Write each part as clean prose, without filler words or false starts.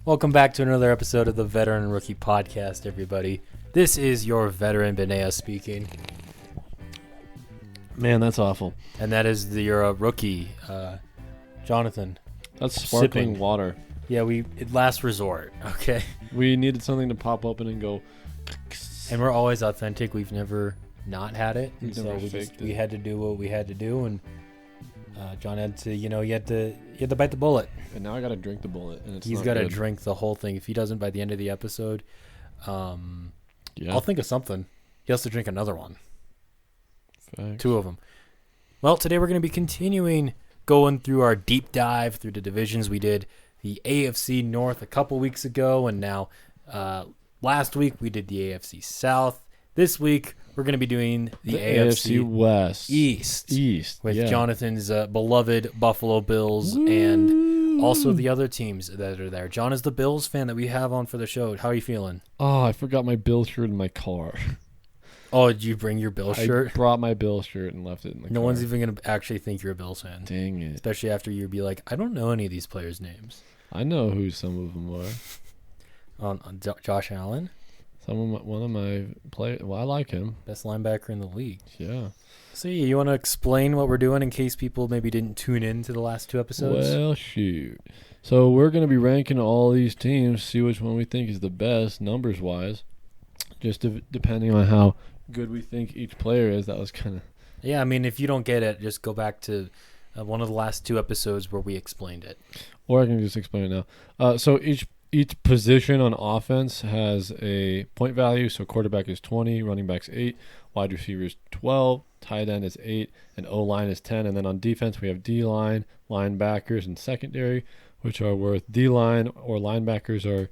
Welcome back to another episode of the Veteran and Rookie Podcast, everybody. This is your veteran Benea speaking. Man, that's awful. And that is your rookie, Jonathan. That's sparkling sipping water. Yeah, last resort, okay? We needed something to pop open and go. And we're always authentic. We've never not had it. We've So never faked it. we had to do what we had to do, and John had to, you had to bite the bullet. And now I gotta drink the bullet, and He's got to drink the whole thing. If he doesn't by the end of the episode, I'll think of something. He has to drink another one. Facts. 2 of them. Well, today we're going to be continuing going through our deep dive through the divisions. We did the AFC North a couple weeks ago, and now last week we did the AFC South. This week we're going to be doing the AFC West. East with Jonathan's beloved Buffalo Bills and also the other teams that are there. John is the Bills fan that we have on for the show. How are you feeling? Oh, I forgot my Bill shirt in my car. Oh, did you bring your Bill shirt? I brought my Bill shirt and left it in the car. No one's even going to actually think you're a Bills fan. Dang it. Especially after you'd be like, I don't know any of these players' names. I know who some of them are. Josh Allen? One of my players. Well, I like him. Best linebacker in the league. Yeah. See, you want to explain what we're doing in case people maybe didn't tune in to the last 2 episodes? Well, shoot. So we're going to be ranking all these teams, see which one we think is the best numbers-wise, just depending on how good we think each player is. That was kind of... Yeah, I mean, if you don't get it, just go back to one of the last 2 episodes where we explained it. Or I can just explain it now. So each position on offense has a point value. So quarterback is 20, running back's 8, wide receiver is 12, tight end is 8, and O-line is 10. And then on defense, we have D-line, linebackers, and secondary, which are worth D-line or linebackers are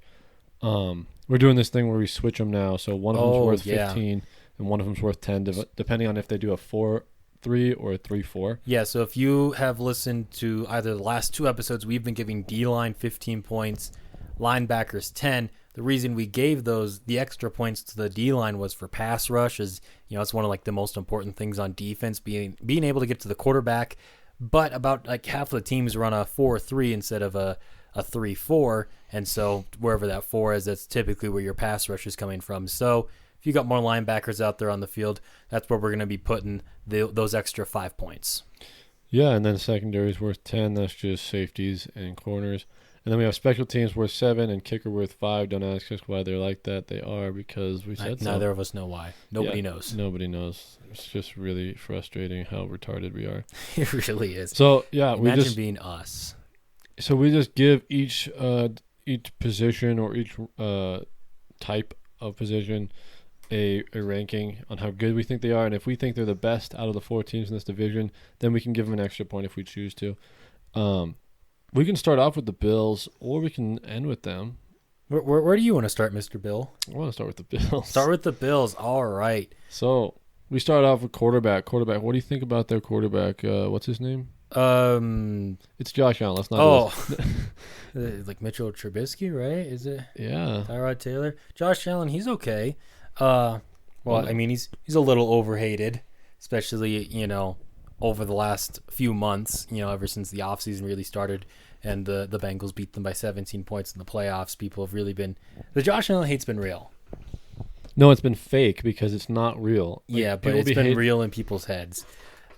we're doing this thing where we switch them now. So one of them's worth 15 and one of them's worth 10, depending on if they do a 4-3 or a 3-4. Yeah, so if you have listened to either the last 2 episodes, we've been giving D-line 15 points, linebackers 10. The reason we gave the extra points to the D-line was for pass rush, as it's one of like the most important things on defense, being able to get to the quarterback. But about like half of the teams run a 4-3 instead of a 3-4, and so wherever that 4 is, that's typically where your pass rush is coming from. So if you got more linebackers out there on the field, that's where we're going to be putting those extra 5 points. Yeah, and then secondary is worth 10. That's just safeties and corners. And then we have special teams worth 7 and kicker worth 5. Don't ask us why they're like that. They are because we said so. Neither of us know why. Nobody knows. Nobody knows. It's just really frustrating how retarded we are. It really is. So, yeah. Imagine being us. So we just give each position or each type of position a ranking on how good we think they are. And if we think they're the best out of the 4 teams in this division, then we can give them an extra point if we choose to. We can start off with the Bills, or we can end with them. Where do you want to start, Mr. Bill? I want to start with the Bills. Start with the Bills. All right. So we start off with quarterback. What do you think about their quarterback? What's his name? It's Josh Allen. Let's not. Like Mitchell Trubisky, right? Is it? Yeah. Tyrod Taylor. Josh Allen. He's okay. I mean, he's a little overhated, especially over the last few months, ever since the offseason really started and the Bengals beat them by 17 points in the playoffs. People have really been – the Josh Allen hate's been real. No, it's been fake because it's not real. Yeah, but it's been real in people's heads.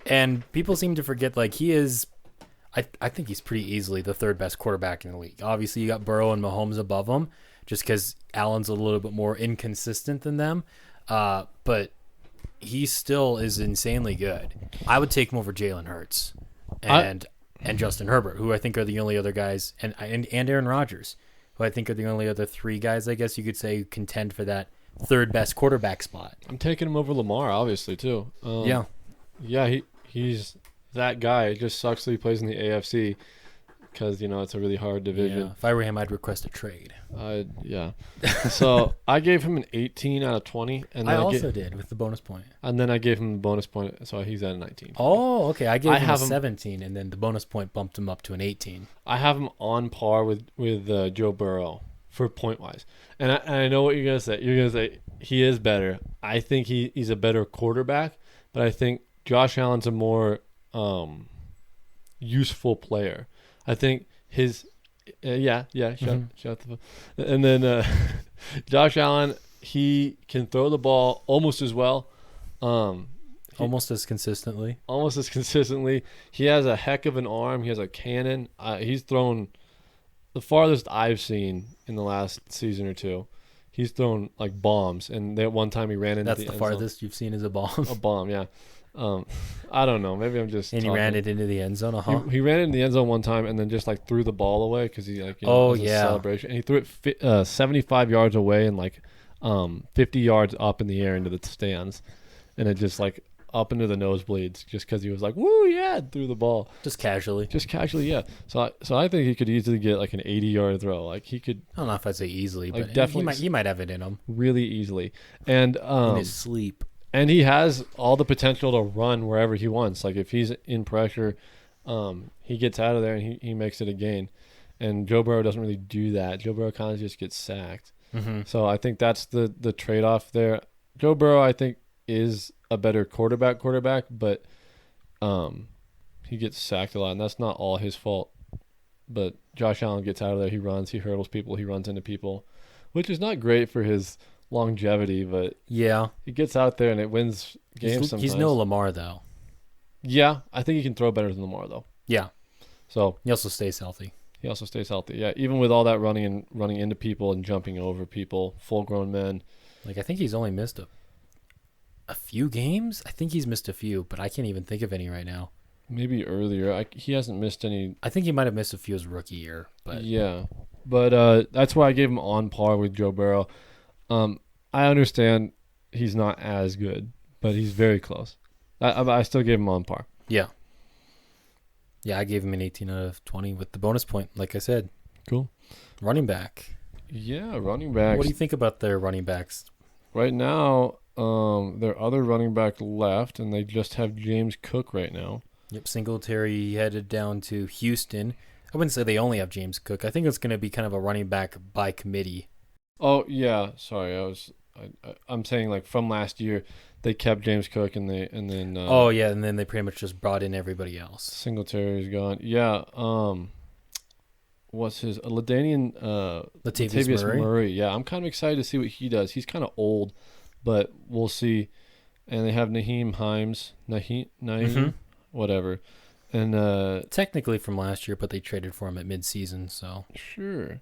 And people seem to forget, he is – I think he's pretty easily the 3rd best quarterback in the league. Obviously, you got Burrow and Mahomes above him just because Allen's a little bit more inconsistent than them. But – he still is insanely good. I would take him over Jalen Hurts and Justin Herbert, who I think are the only other guys, and Aaron Rodgers, who I think are the only other 3 guys, I guess you could say, contend for that 3rd best quarterback spot. I'm taking him over Lamar, obviously, too. Yeah, he's that guy. It just sucks that he plays in the AFC because, it's a really hard division. Yeah. If I were him, I'd request a trade. Yeah. So I gave him an 18 out of 20. And then I also did with the bonus point. And then I gave him the bonus point, so he's at a 19. Oh, okay. I gave him a 17, and then the bonus point bumped him up to an 18. I have him on par with Joe Burrow for point-wise. And I know what you're going to say. You're going to say he is better. I think he's a better quarterback, but I think Josh Allen's a more useful player. I think his Yeah. Shut the. And then Josh Allen, he can throw the ball almost as well. Almost as consistently. Almost as consistently. He has a heck of an arm. He has a cannon. He's thrown the farthest I've seen in the last season or two. He's thrown like bombs, and that one time he ran into That's the farthest you've seen is a bomb. A bomb, yeah. I don't know. Maybe I'm just. And he ran it into the end zone. He ran it in the end zone one time, and then just like threw the ball away because he like. Oh it was a yeah. celebration, and he threw it 75 yards away and like 50 yards up in the air into the stands, and it just like up into the nosebleeds just because he was like, woo, yeah, threw the ball. Just casually, yeah. So I think he could easily get like an 80-yard throw. Like he could. I don't know if I'd say easily, like, but definitely he might have it in him. Really easily. And in his sleep. And he has all the potential to run wherever he wants. Like if he's in pressure, he gets out of there and he makes it a gain. And Joe Burrow doesn't really do that. Joe Burrow kind of just gets sacked. Mm-hmm. So I think that's the trade-off there. Joe Burrow, I think, is a better quarterback, but he gets sacked a lot, and that's not all his fault. But Josh Allen gets out of there. He runs. He hurdles people. He runs into people, which is not great for his longevity, but yeah, he gets out there and it wins games sometimes. He's no Lamar, though. Yeah, I think he can throw better than Lamar, though. Yeah. So he also stays healthy. Yeah, even with all that running into people and jumping over people, full-grown men. Like, I think he's only missed a few games. I think he's missed a few, but I can't even think of any right now. Maybe earlier. He hasn't missed any. I think he might have missed a few his rookie year. But yeah. But that's why I gave him on par with Joe Burrow. I understand he's not as good, but he's very close. I still gave him on par. Yeah. Yeah, I gave him an 18 out of 20 with the bonus point, like I said. Cool. Running back. Yeah, running backs. What do you think about their running backs? Right now, their other running back left, and they just have James Cook right now. Yep, Singletary headed down to Houston. I wouldn't say they only have James Cook. I think it's going to be kind of a running back by committee. Oh, yeah. Sorry, I'm saying like from last year, they kept James Cook and then. And then they pretty much just brought in everybody else. Singletary's gone. Yeah. What's his Latavius Murray? Yeah, I'm kind of excited to see what he does. He's kind of old, but we'll see. And they have Naheem Hines, whatever, and technically from last year, but they traded for him at midseason. So sure,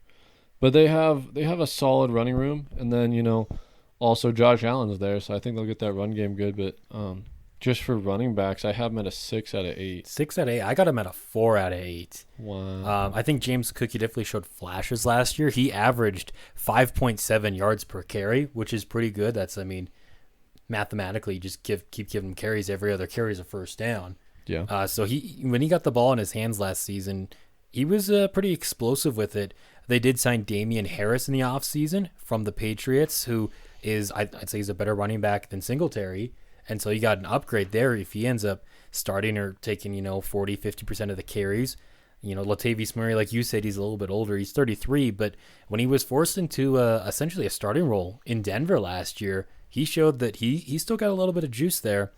but they have a solid running room, and then also Josh Allen's there, so I think they'll get that run game good. But just for running backs, I have him at a 6 out of 8. 6 out of 8. I got him at a 4 out of 8. Wow. I think James Cook definitely showed flashes last year. He averaged 5.7 yards per carry, which is pretty good. That's, mathematically, you just keep giving him carries. Every other carry is a first down. Yeah. So when he got the ball in his hands last season, he was pretty explosive with it. They did sign Damian Harris in the offseason from the Patriots, who is, I'd say he's a better running back than Singletary. And so you got an upgrade there if he ends up starting or taking, 40, 50% of the carries. Latavius Murray, like you said, he's a little bit older. He's 33, but when he was forced into essentially a starting role in Denver last year, he showed that he still got a little bit of juice there.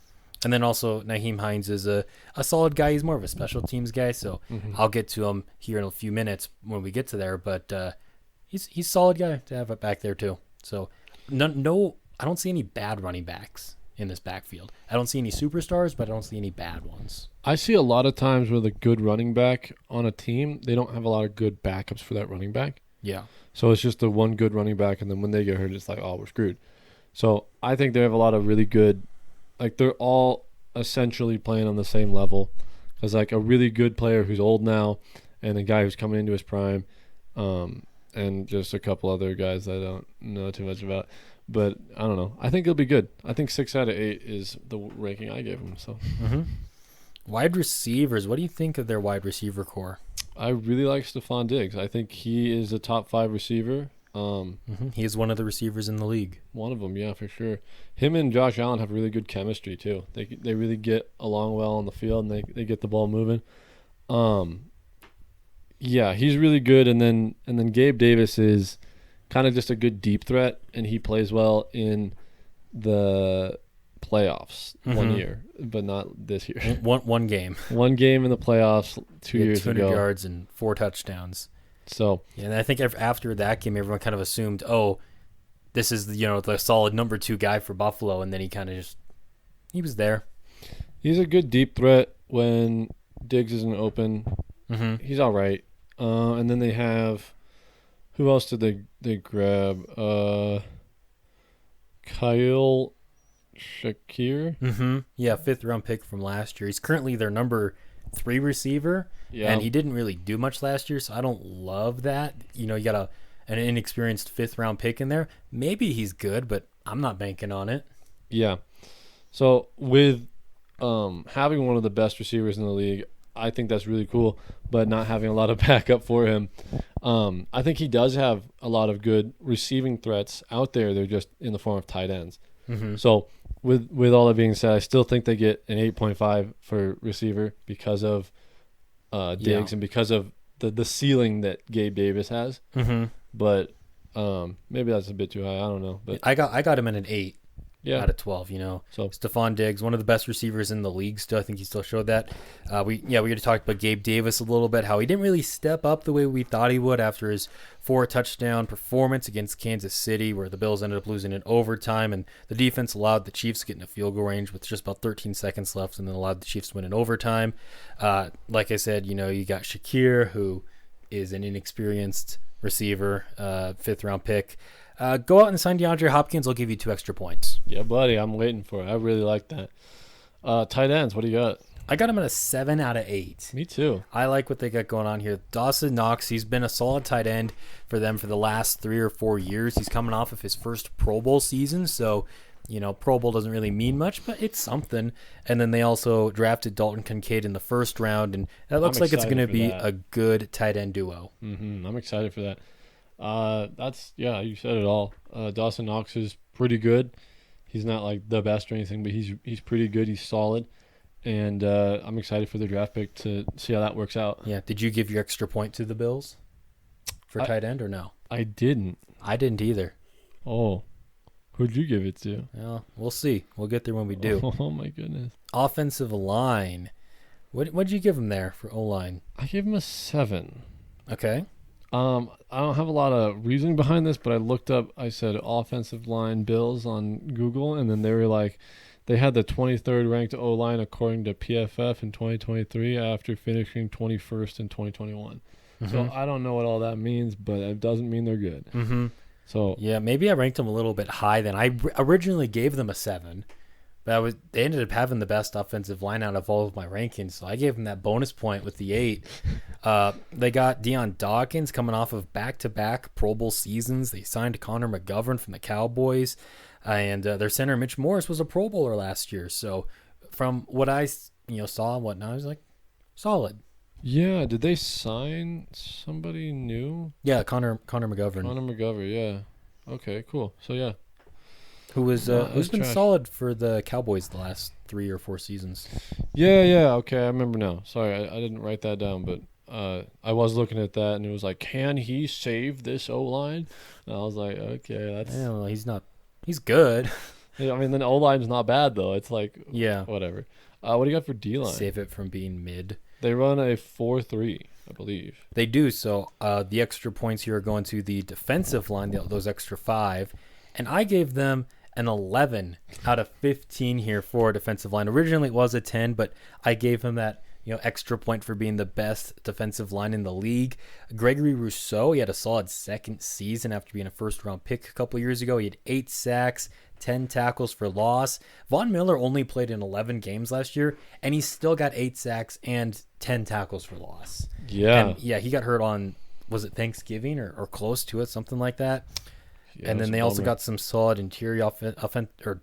And then also Naheem Hines is a solid guy. He's more of a special teams guy, so I'll get to him here in a few minutes when we get to there. But he's a solid guy to have it back there too. So no, I don't see any bad running backs in this backfield. I don't see any superstars, but I don't see any bad ones. I see a lot of times with a good running back on a team, they don't have a lot of good backups for that running back. Yeah. So it's just the one good running back, and then when they get hurt, it's like, oh, we're screwed. So I think they have a lot of really good, like they're all essentially playing on the same level. There's like a really good player who's old now, and a guy who's coming into his prime, and just a couple other guys I don't know too much about. But I don't know. I think it'll be good. I think 6 out of 8 is the ranking I gave him. So, Wide receivers. What do you think of their wide receiver core? I really like Stephon Diggs. I think he is a top 5 receiver. He is one of the receivers in the league. One of them, yeah, for sure. Him and Josh Allen have really good chemistry too. They really get along well on the field, and they get the ball moving. Yeah, he's really good. And then Gabe Davis is kind of just a good deep threat, and he plays well in the playoffs 1 year, but not this year. One game. One game in the playoffs 2 years ago. 200 yards and 4 touchdowns. So Yeah, and I think after that game, everyone kind of assumed, oh, this is the solid number 2 guy for Buffalo, and then he kind of he was there. he's a good deep threat when Diggs isn't open. Mm-hmm. He's all right. And then they have, who else did they grab? Kyle Shakir. Mm-hmm. Yeah, 5th round pick from last year. He's currently their number 3 receiver, Yeah, and he didn't really do much last year, so I don't love that. You got an inexperienced 5th round pick in there. Maybe he's good, but I'm not banking on it. yeah. So with having one of the best receivers in the league, I think that's really cool. But not having a lot of backup for him, I think he does have a lot of good receiving threats out there. They're just in the form of tight ends. Mm-hmm. So with all that being said, I still think they get an 8.5 for receiver because of Diggs and because of the ceiling that Gabe Davis has. Mm-hmm. But maybe that's a bit too high. I don't know. But I got him at an 8. yeah, Out of 12, So Stephon Diggs, one of the best receivers in the league still. I think he still showed that. We already talked about Gabe Davis a little bit, how he didn't really step up the way we thought he would after his 4-touchdown performance against Kansas City, where the Bills ended up losing in overtime, and the defense allowed the Chiefs to get in a field goal range with just about 13 seconds left, and then allowed the Chiefs to win in overtime. Like I said, you got Shakir, who is an inexperienced receiver, 5th round pick. Go out and sign DeAndre Hopkins. I'll give you 2 extra points. yeah, buddy, I'm waiting for it. I really like that. Tight ends, what do you got? I got him at a 7 out of 8. Me too. I like what they got going on here. Dawson Knox, he's been a solid tight end for them for the last 3 or 4 years. He's coming off of his first Pro Bowl season, so Pro Bowl doesn't really mean much, but it's something. And then they also drafted Dalton Kincaid in the first round, and that looks like it's going to be a good tight end duo. Mm-hmm. I'm excited for that. You said it all. Dawson Knox is pretty good. He's not like the best or anything, but he's pretty good. He's solid, and I'm excited for the draft pick to see how that works out. Yeah. Did you give your extra point to the Bills for tight end or no? I didn't. I didn't either. Oh, who'd you give it to? Well, we'll see. We'll get there when we do. Oh my goodness. Offensive line. What'd you give him there for O-line? I gave him a 7. Okay. I don't have a lot of reasoning behind this, but I looked up, I said offensive line Bills on Google, and then they were like, they had the 23rd ranked O-line according to PFF in 2023 after finishing 21st in 2021. Mm-hmm. So I don't know what all that means, but it doesn't mean they're good. Mm-hmm. So yeah, maybe I ranked them a little bit high then. I originally gave them a 7, but they ended up having the best offensive line out of all of my rankings, so I gave them that bonus point with the 8. They got Deion Dawkins coming off of back-to-back Pro Bowl seasons. They signed Connor McGovern from the Cowboys, and their center Mitch Morris was a Pro Bowler last year. So from what I saw and whatnot, I was like, solid. yeah, did they sign somebody new? Yeah, Connor McGovern, Connor McGovern, yeah. Okay, cool. So yeah. who's been trash. solid for the Cowboys the last 3 or 4 seasons. Yeah, okay, I remember now. Sorry, I didn't write that down, but I was looking at that, and it was like, can he save this O-line? And I was like, okay, that's... I don't know, he's good. I mean, the O-line's not bad, though. It's like, Yeah. whatever. What do you got for D-line? Save it from being mid. They run a 4-3, I believe. They do. So the extra points here are going to the defensive line, those extra 5. And I gave them an 11 out of 15 here for defensive line. Originally it was a 10, but I gave him that extra point for being the best defensive line in the league. Gregory Rousseau, he had a solid second season after being a first-round pick a couple years ago. He had 8 sacks, 10 tackles for loss. Von Miller only played in 11 games last year, and he still got 8 sacks and 10 tackles for loss. Yeah. And he got hurt on, was it Thanksgiving or close to it, something like that. Yeah, and then they also got some solid interior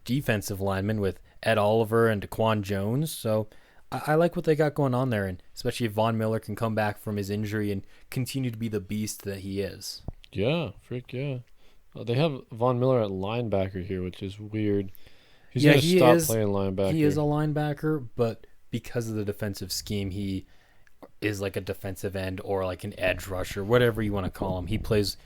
defensive linemen with Ed Oliver and Daquan Jones. So I like what they got going on there, and especially if Von Miller can come back from his injury and continue to be the beast that he is. Yeah, frick yeah. They have Von Miller at linebacker here, which is weird. He's going to stop playing linebacker. He is a linebacker, but because of the defensive scheme, he is like a defensive end or like an edge rusher, whatever you want to call him. He plays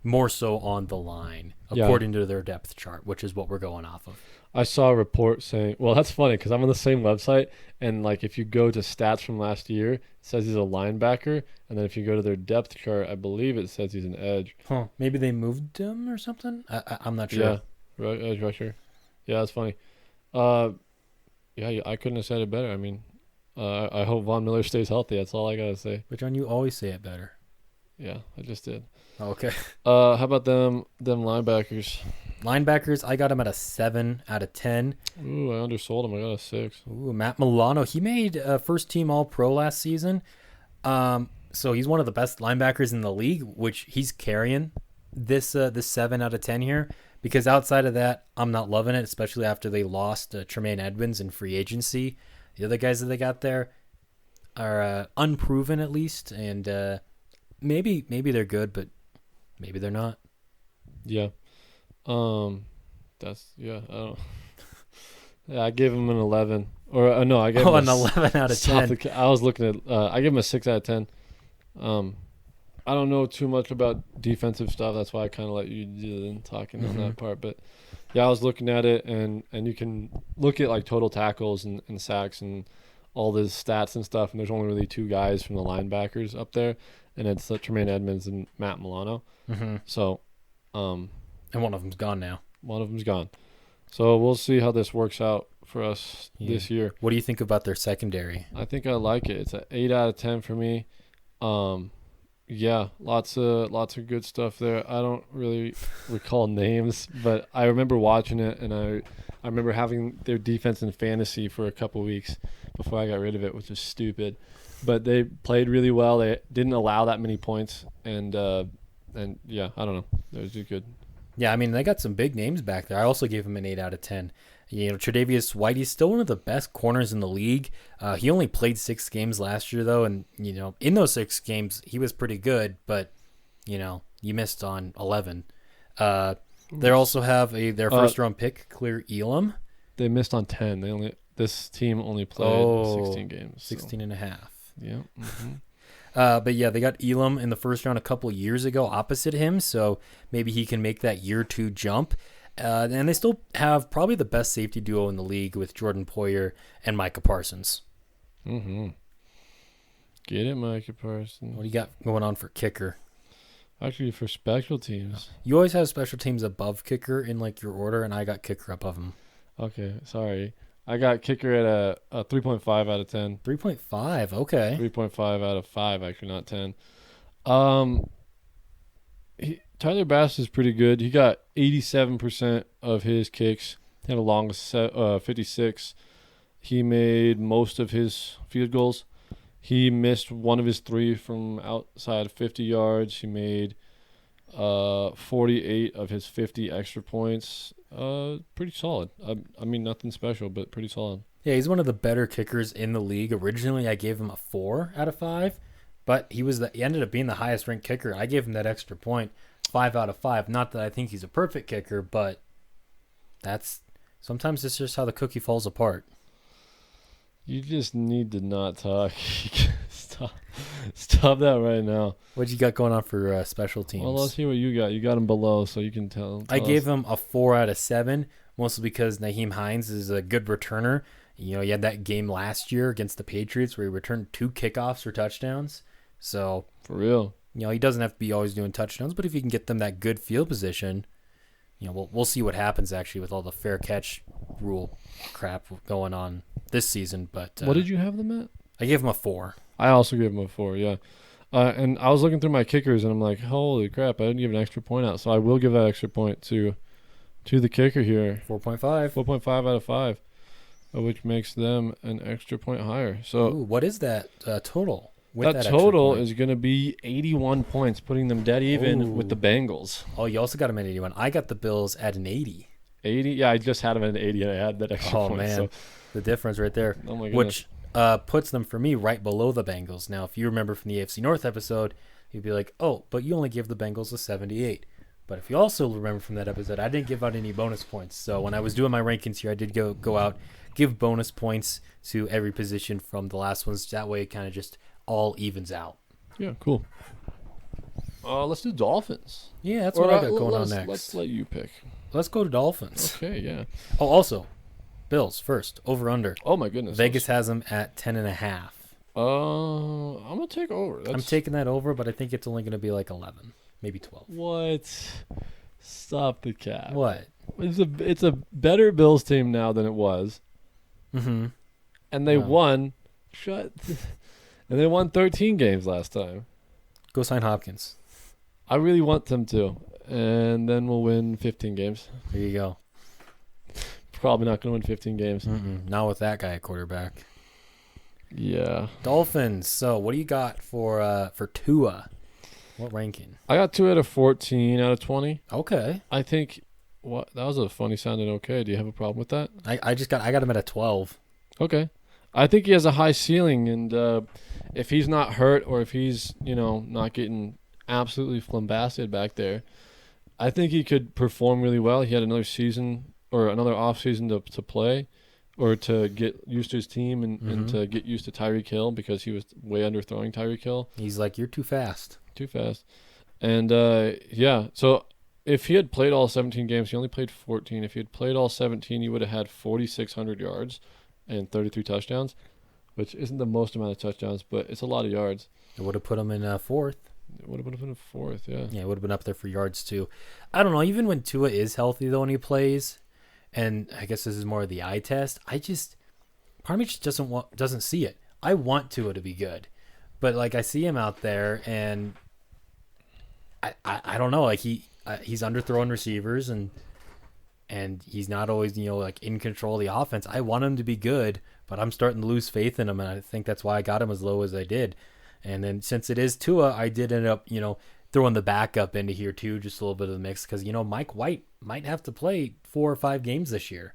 more so on the line, according to their depth chart, which is what we're going off of. I saw a report saying, well, that's funny because I'm on the same website, and like if you go to stats from last year, it says he's a linebacker, and then if you go to their depth chart, I believe it says he's an edge. Huh? Maybe they moved him or something. I'm not sure. Yeah, right, edge rusher. Yeah, that's funny. Uh, yeah, I couldn't have said it better. I mean, I hope Von Miller stays healthy. That's all I gotta say. But John, you always say it better. Yeah, I just did. Okay. How about them linebackers? Linebackers, I got him at a 7 out of 10. Ooh, I undersold him. I got a 6. Ooh, Matt Milano. He made first team All Pro last season. So he's one of the best linebackers in the league, which he's carrying this 7 out of 10 here. Because outside of that, I'm not loving it, especially after they lost Tremaine Edmonds in free agency. The other guys that they got there are unproven at least, and maybe they're good, but maybe they're not. Yeah. That's I don't. Yeah, I gave him an 11. Or no, I gave him an 11 out of 10. I was looking at. I gave him a 6 out of 10. I don't know too much about defensive stuff. That's why I kind of let you do the talking on that part. But yeah, I was looking at it, and you can look at like total tackles and sacks and all the stats and stuff. And there's only really 2 guys from the linebackers up there, and it's Tremaine Edmonds and Matt Milano. Mm-hmm. So, and one of them's gone now. One of them's gone. So we'll see how this works out for us this year. What do you think about their secondary? I think I like it. It's an 8 out of 10 for me. Yeah, lots of good stuff there. I don't really recall names, but I remember watching it, and I remember having their defense in fantasy for a couple weeks before I got rid of it, which is stupid. But they played really well. They didn't allow that many points, and yeah, I don't know. They were just good. Yeah, I mean, they got some big names back there. I also gave him an 8 out of 10. Tre'Davious White, he's still one of the best corners in the league. He only played 6 games last year, though, and, in those 6 games, he was pretty good, but, you missed on 11. They also have their first-round pick, Clear Elam. They missed on 10. This team only played 16 games. 16 and a half. Yeah. Mm-hmm. But yeah, they got Elam in the first round a couple years ago opposite him, so maybe he can make that year 2 jump. And they still have probably the best safety duo in the league with Jordan Poyer and Micah Parsons. Mm-hmm. Get it, Micah Parsons. What do you got going on for kicker? Actually, for special teams. You always have special teams above kicker in like your order, and I got kicker above him. Okay, sorry. I got kicker at a 3.5 out of 10. 3.5, okay. 3.5 out of 5, actually, not 10. Tyler Bass is pretty good. He got 87% of his kicks. He had a long 56. He made most of his field goals. He missed one of his 3 from outside 50 yards. He made 48 of his 50 extra points. Pretty solid. I mean, nothing special, but pretty solid. Yeah, he's one of the better kickers in the league. Originally, I gave him a 4 out of 5, but he ended up being the highest ranked kicker. I gave him that extra point, 5 out of 5. Not that I think he's a perfect kicker, but sometimes it's just how the cookie falls apart. You just need to not talk. Stop that right now. What you got going on for special teams? Well, let's hear what you got. You got him below, so you can tell I gave him a 4 out of 7, mostly because Nyheim Hines is a good returner. He had that game last year against the Patriots where he returned 2 kickoffs for touchdowns. So for real, he doesn't have to be always doing touchdowns, but if he can get them that good field position, we'll see what happens actually with all the fair catch rule crap going on this season. But what did you have them at? I gave him a 4. I also gave him a 4, yeah. And I was looking through my kickers, and I'm like, holy crap, I didn't give an extra point out. So I will give that extra point to the kicker here. 4.5. 4.5 out of 5, which makes them an extra point higher. So what is that total? That total is going to be 81 points, putting them dead even with the Bengals. Oh, you also got them at 81. I got the Bills at an 80. 80? Yeah, I just had them at an 80, and I had that extra point. Oh, man. So. The difference right there. Oh, my Which goodness. puts them, for me, right below the Bengals. Now, if you remember from the AFC North episode, you'd be like, oh, but you only give the Bengals a 78. But if you also remember from that episode, I didn't give out any bonus points. So when I was doing my rankings here, I did go out, give bonus points to every position from the last ones. That way it kind of just all evens out. Yeah, cool. Let's do Dolphins. Yeah, that's what I got going on next. Let's let you pick. Let's go to Dolphins. Okay, yeah. Oh, also, Bills first. Over under. Oh my goodness. Vegas has them at 10.5. I'm gonna take over. I'm taking that over, but I think it's only going to be like 11, maybe 12. What? Stop the cap. What? It's a better Bills team now than it was. Mm-hmm. And they won. And they won 13 games last time. Go sign Hopkins. I really want them to. And then we'll win 15 games. There you go. Probably not going to win 15 games. Not with that guy at quarterback. Yeah. Dolphins. So what do you got for Tua? What ranking? I got Tua at a 14 out of 20. Okay. I think that was a funny sounding okay. Do you have a problem with that? I got him at a 12. Okay. I think he has a high ceiling, and if he's not hurt or if he's, not getting absolutely flambasted back there, I think he could perform really well. He had another season or another off season to play or to get used to his team and to get used to Tyreek Hill because he was way underthrowing Tyreek Hill. He's like, you're too fast. Too fast. And, so if he had played all 17 games, he only played 14. If he had played all 17, he would have had 4,600 yards and 33 touchdowns, which isn't the most amount of touchdowns, but it's a lot of yards. It would have put him in fourth. It would have put him in fourth, yeah. Yeah, it would have been up there for yards, too. I don't know. Even when Tua is healthy, though, when he plays, and I guess this is more of the eye test, part of me just doesn't see it. I want Tua to be good. But, I see him out there, and I don't know. He's underthrowing receivers, and he's not always, in control of the offense. I want him to be good, but I'm starting to lose faith in him, and I think that's why I got him as low as I did. And then since it is Tua, I did end up, throwing the backup into here too, just a little bit of the mix, because, Mike White might have to play 4 or 5 games this year.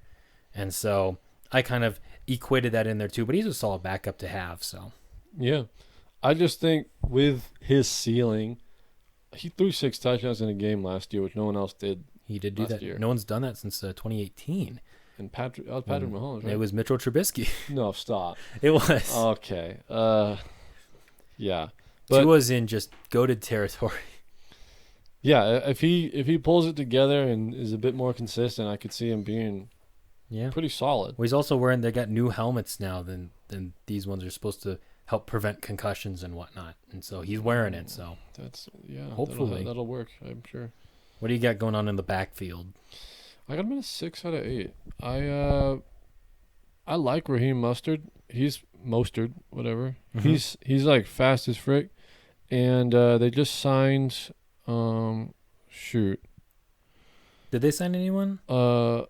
And so I kind of equated that in there too, but he's a solid backup to have, so. Yeah. I just think with his ceiling, he threw 6 touchdowns in a game last year, which no one else did. He did do that. Year. No one's done that since 2018. And Patrick Mahomes, right? It was Mitchell Trubisky. No, stop. It was. Okay. Yeah. But Tua's in just goated territory. Yeah, if he pulls it together and is a bit more consistent, I could see him being pretty solid. Well, he's also they got new helmets now than these ones are supposed to help prevent concussions and whatnot. And so he's wearing it, so. Hopefully. That'll work, I'm sure. What do you got going on in the backfield? I got him at a 6 out of 8. I like Raheem Mostert. He's Mostert, whatever. Mm-hmm. He's like fast as frick. And they just signed Did they sign anyone? I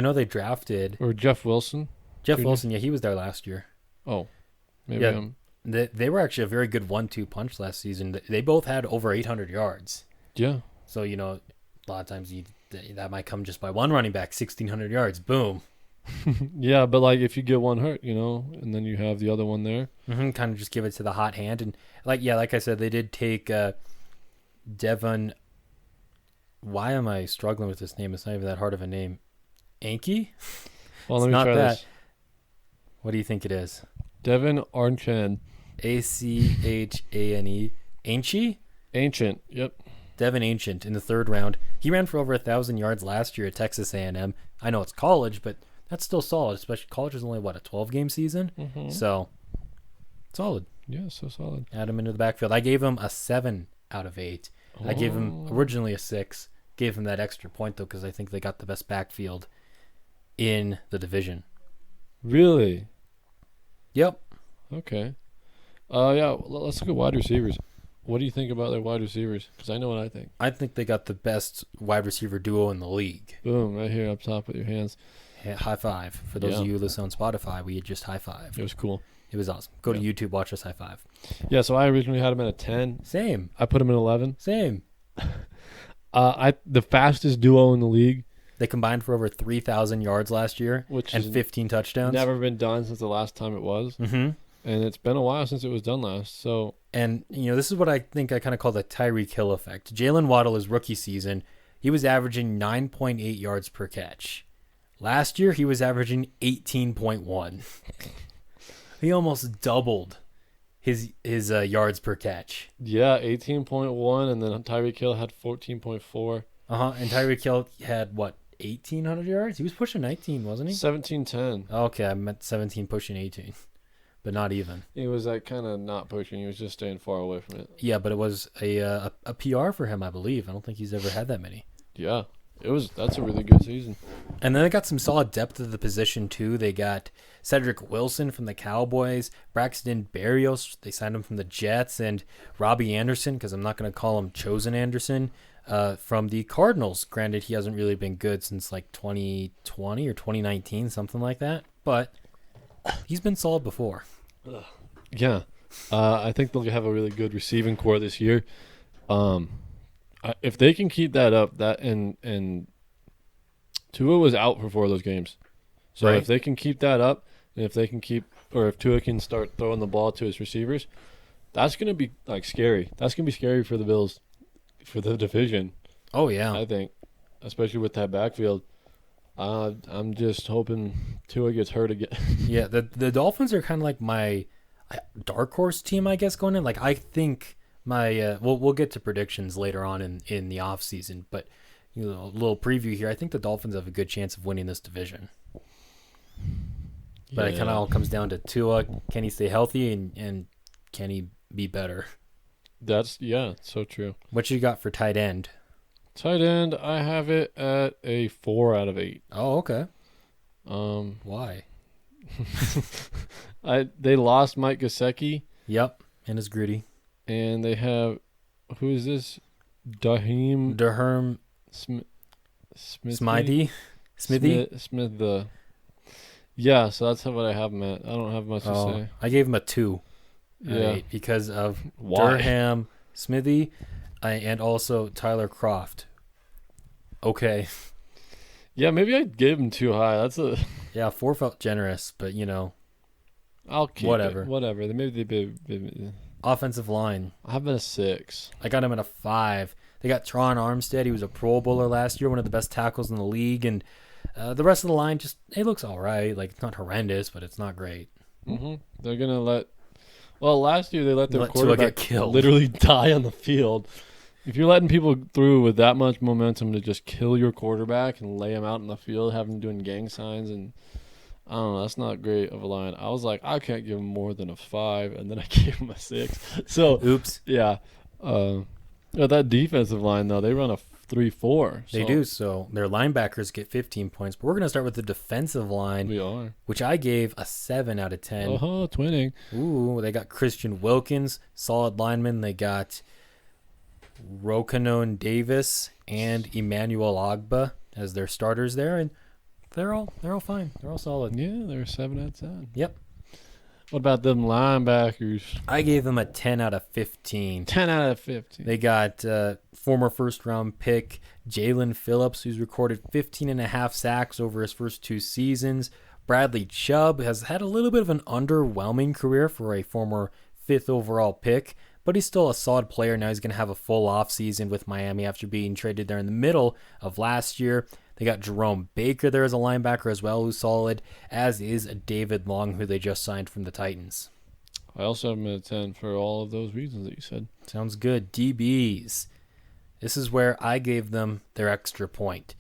know they drafted Jeff Wilson. Jeff Wilson, yeah, he was there last year. Oh. Maybe they were actually a very good 1-2 punch last season. They both had over 800 yards. Yeah. So, a lot of times that might come just by one running back, 1,600 yards. Boom. Yeah, but if you get one hurt, and then you have the other one there. Kind of just give it to the hot hand. And, like I said, they did take Devon. Why am I struggling with this name? It's not even that hard of a name. Anke? Well, let me try this. What do you think it is? Devon Archan. Achane. Ancient, yep. Devon Ancient in the 3rd round. He ran for over 1,000 yards last year at Texas A&M. I know it's college, but that's still solid. Especially college is only, a 12-game season? Mm-hmm. So, solid. Yeah, so solid. Add him into the backfield. I gave him a 7 out of 8. I gave him originally a 6. Gave him that extra point, though, because I think they got the best backfield in the division. Really? Yep. Okay. Let's look at wide receivers. What do you think about their wide receivers? Because I know what I think. I think they got the best wide receiver duo in the league. Boom, right here up top with your hands. Yeah, high five. For those of you who listen on Spotify, we had just high five. It was cool. It was awesome. Go to YouTube, watch us high five. Yeah, so I originally had him at a 10. Same. I put him at 11. Same. The fastest duo in the league. They combined for over 3,000 yards last year and 15 touchdowns. Never been done since the last time it was. Mm-hmm. And it's been a while since it was done last. So, and, this is what I think I kind of call the Tyreek Hill effect. Jalen Waddle, his rookie season, he was averaging 9.8 yards per catch. Last year, he was averaging 18.1. He almost doubled his yards per catch. Yeah, 18.1, and then Tyreek Hill had 14.4. And Tyreek Hill had what, 1,800 yards? He was pushing 19, wasn't he? 17-10. Okay, I meant 17 pushing 18, but not even. He was like kind of not pushing. He was just staying far away from it. Yeah, but it was a PR for him, I believe. I don't think he's ever had that many. Yeah, that's a really good season. And then they got some solid depth of the position too. They got Cedric Wilson from the Cowboys, Braxton Berrios, they signed him from the Jets, and Robbie Anderson, because I'm not going to call him Chosen Anderson, from the Cardinals. Granted, he hasn't really been good since like 2020 or 2019, something like that, but he's been solid before. Yeah, I think they'll have a really good receiving core this year. If they can keep that up, and Tua was out for 4 of those games, so Right. if they can keep that up, and if Tua can start throwing the ball to his receivers, that's gonna be like scary. That's gonna be scary for the Bills, for the division. Oh yeah, I think, especially with that backfield. I'm just hoping Tua gets hurt again. yeah. The Dolphins are kind of like my dark horse team, I guess, going in. Like I think my we'll get to predictions later on in the off season, but a little preview here. I think the Dolphins have a good chance of winning this division. But it kind of all comes down to Tua. Can he stay healthy and can he be better? That's so true. What you got for tight end? Tight end, I have it at a 4 out of 8. Oh, okay. Um, Why? they lost Mike Gesicki, Yep, and it's gritty. and they have, who is this? Durham Smith. Smithy. Smith. Yeah, so that's what I have him at. I don't have much to say. I gave him a 2 out of Yeah. 8 because of Why? Durham, Smithy, and also Tyler Croft. Okay. Yeah, maybe I gave him too high. Yeah, 4 felt generous, but I'll keep Whatever. it. Whatever. Maybe they. offensive line. I have it at a 6. I got him at a 5. They got Tron Armstead. He was a Pro Bowler last year, one of the best tackles in the league, and the rest of the line it looks all right. Like, it's not horrendous, but it's not great. Mm-hmm. They're gonna last year they let their Let Tua quarterback get killed. literally die on the field. If you're letting people through with that much momentum to just kill your quarterback and lay him out in the field, have him doing gang signs, and I don't know, that's not great of a line. I was like, I can't give him more than a 5, and then I gave him a 6. So Oops. yeah, that defensive line though, they run a 3-4. They do, so their linebackers get 15 points. But we're going to start with the defensive line, We are. which I gave a 7 out of 10. Twinning. Ooh, they got Christian Wilkins, solid lineman. They got Rokanon Davis and Emmanuel Ogba as their starters there, and they're all fine. They're all solid. Yeah, they're 7 out of 10. Yep. What about them linebackers? I gave them a 10 out of 15. 10 out of 15. They got former first-round pick Jalen Phillips, who's recorded 15 and a half sacks over his first 2 seasons. Bradley Chubb has had a little bit of an underwhelming career for a former 5th overall pick, but he's still a solid player. Now he's going to have a full offseason with Miami after being traded there in the middle of last year. They got Jerome Baker there as a linebacker as well, who's solid, as is David Long, who they just signed from the Titans. I also have him at 10 for all of those reasons that you said. Sounds good. DBs. This is where I gave them their extra point.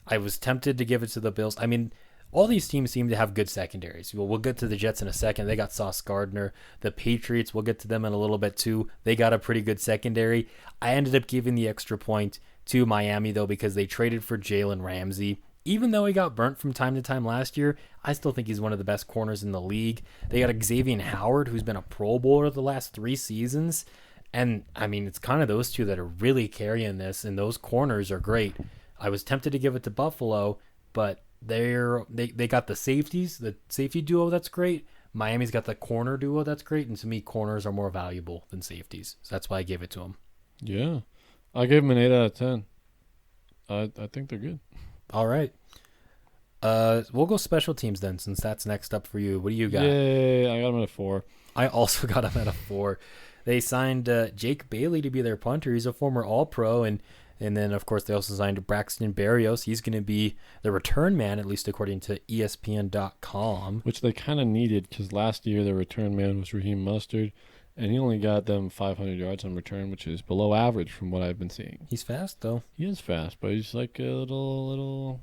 I was tempted to give it to the Bills. I mean, all these teams seem to have good secondaries. We'll get to the Jets in a second. They got Sauce Gardner. The Patriots, we'll get to them in a little bit too. They got a pretty good secondary. I ended up giving the extra point to Miami, though, because they traded for Jalen Ramsey. Even though he got burnt from time to time last year, I still think he's one of the best corners in the league. They got Xavier Howard, who's been a Pro Bowler the last 3 seasons. And, I mean, it's kind of those two that are really carrying this, and those corners are great. I was tempted to give it to Buffalo, but they got the safeties, the safety duo that's great. Miami's got the corner duo that's great, and to me, corners are more valuable than safeties. So that's why I gave it to them. Yeah. I gave him an 8 out of 10. I think they're good. All right. We'll go special teams then, since that's next up for you. What do you got? Yay, I got him at a 4. I also got him at a 4. They signed Jake Bailey to be their punter. He's a former All-Pro, and then, of course, they also signed Braxton Berrios. He's going to be the return man, at least according to ESPN.com. Which they kind of needed, because last year their return man was Raheem Mustard, and he only got them 500 yards on return, which is below average from what I've been seeing. He's fast, though. He is fast, but he's like a little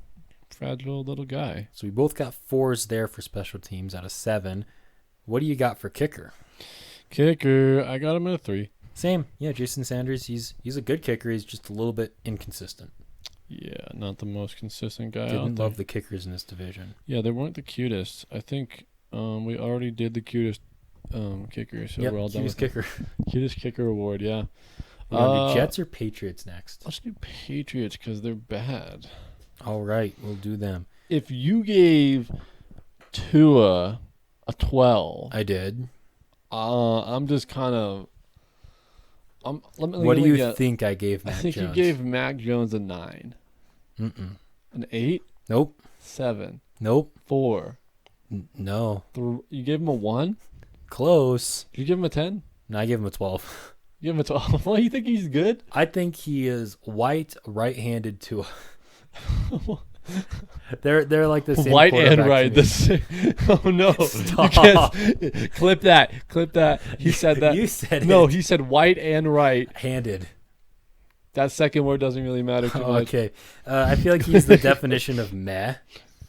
fragile little guy. So we both got 4s there for special teams out of 7. What do you got for kicker? Kicker, I got him at a 3. Same. Yeah, Jason Sanders, he's a good kicker. He's just a little bit inconsistent. Yeah, not the most consistent guy out Didn't there. love the kickers in this division. Yeah, they weren't the cutest. I think we already did the cutest kicker, so Yep, we're all done with cutest kicker. Cutest kicker award, yeah. We're going to do Jets or Patriots next? Let's do Patriots because they're bad. All right, we'll do them. If you gave Tua a 12, I did. I'm just kind of. What do you think I gave Mac I think Jones? you gave Mac Jones a 9. Mm-mm. An 8? Nope. 7. Nope. 4. No. You gave him a 1? Close. Did you give him a 10? No, I gave him a 12. You give him a 12. Why, you think he's good? I think he is white, right-handed to. They're like the same. White and quarterback right. to me. Oh no! Stop. You can't, clip that. Clip that. He said that. You said no. it. He said white and right. Handed. That second word doesn't really matter too much. Okay. I feel like he's the definition of meh.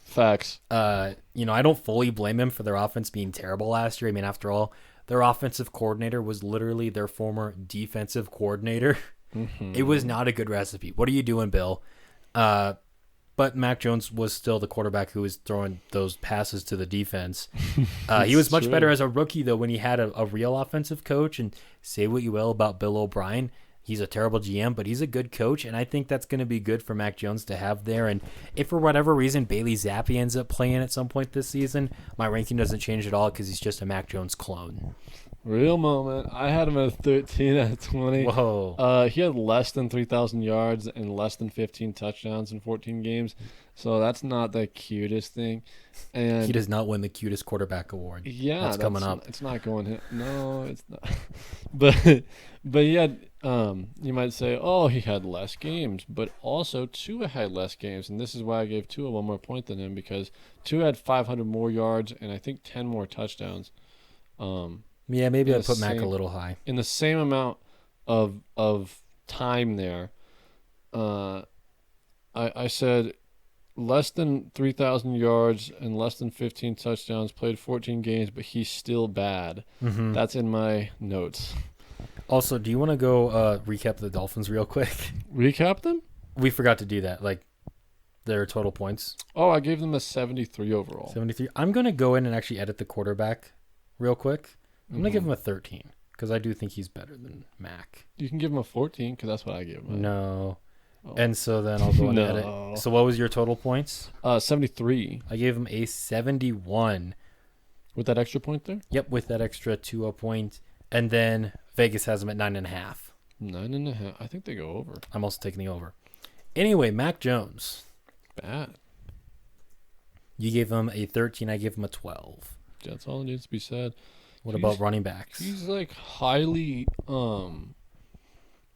Facts. I don't fully blame him for their offense being terrible last year. I mean, after all, their offensive coordinator was literally their former defensive coordinator. Mm-hmm. It was not a good recipe. What are you doing, Bill? But Mac Jones was still the quarterback who was throwing those passes to the defense. He was much better as a rookie, though, when he had a real offensive coach. And say what you will about Bill O'Brien. He's a terrible GM, but he's a good coach, and I think that's going to be good for Mac Jones to have there. And if for whatever reason Bailey Zappi ends up playing at some point this season, my ranking doesn't change at all because he's just a Mac Jones clone. Real moment. I had him at 13 out of 20. Whoa. He had less than 3,000 yards and less than 15 touchdowns in 14 games. So that's not the cutest thing. And He does not win the cutest quarterback award. yeah, That's coming up. It's not going. No, it's not. but yeah, you might say, oh, he had less games, but also Tua had less games, and this is why I gave Tua one more point than him because Tua had 500 more yards and I think 10 more touchdowns. Yeah, maybe in I'd put the Mac a same- little high. In the same amount of time there, I said less than 3,000 yards and less than 15 touchdowns, played 14 games, but he's still bad. Mm-hmm. That's in my notes. Also, do you want to go recap the Dolphins real quick? Recap them? We forgot to do that. Like, their total points. Oh, I gave them a 73 overall. 73. I'm going to go in and actually edit the quarterback real quick. I'm going to give Mhm. him a 13 because I do think he's better than Mac. You can give him a 14 because that's what I gave him. No. Oh. And so then I'll go and No. edit. So what was your total points? 73 I gave him a 71. with that extra point there. Yep, with that extra 2 point. And then Vegas has him at 9.5. 9.5. I think they go over. I'm also taking the over. Anyway, Mac Jones. Bad. You gave him a 13. I gave him a 12. That's all that needs to be said. What about running backs? He's like highly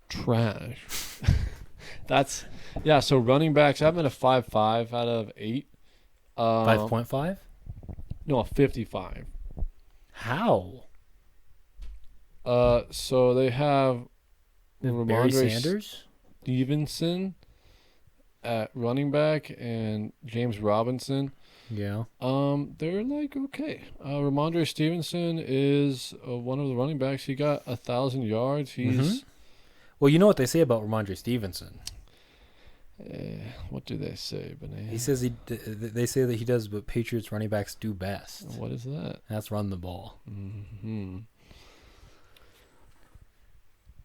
trash. That's yeah. So running backs, I've been a 5.5 out of 8. 5.5? No, a 55. How? So they have Barry Ramondre Sanders? Stevenson at running back and James Robinson. Yeah. They're like okay. Ramondre Stevenson is one of the running backs. He got 1,000 yards. He's Well, you know what they say about Ramondre Stevenson. what do they say, Benet? He says they say that he does what Patriots running backs do best. What is that? That's run the ball. Mm-hmm.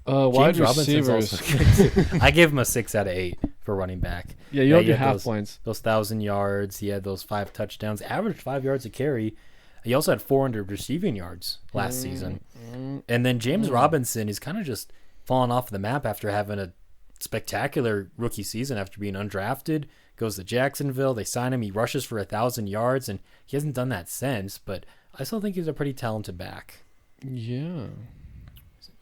Wide James Robinson's receivers. also good too. I gave him a 6 out of 8 for running back. Yeah, you don't he do had half points. Those 1,000 yards. He had those 5 touchdowns. Averaged 5 yards a carry. He also had 400 receiving yards last season. And then James Robinson is kind of just fallen off the map after having a spectacular rookie season after being undrafted. Goes to Jacksonville. They sign him. He rushes for 1,000 yards, and he hasn't done that since. But I still think he's a pretty talented back. Yeah.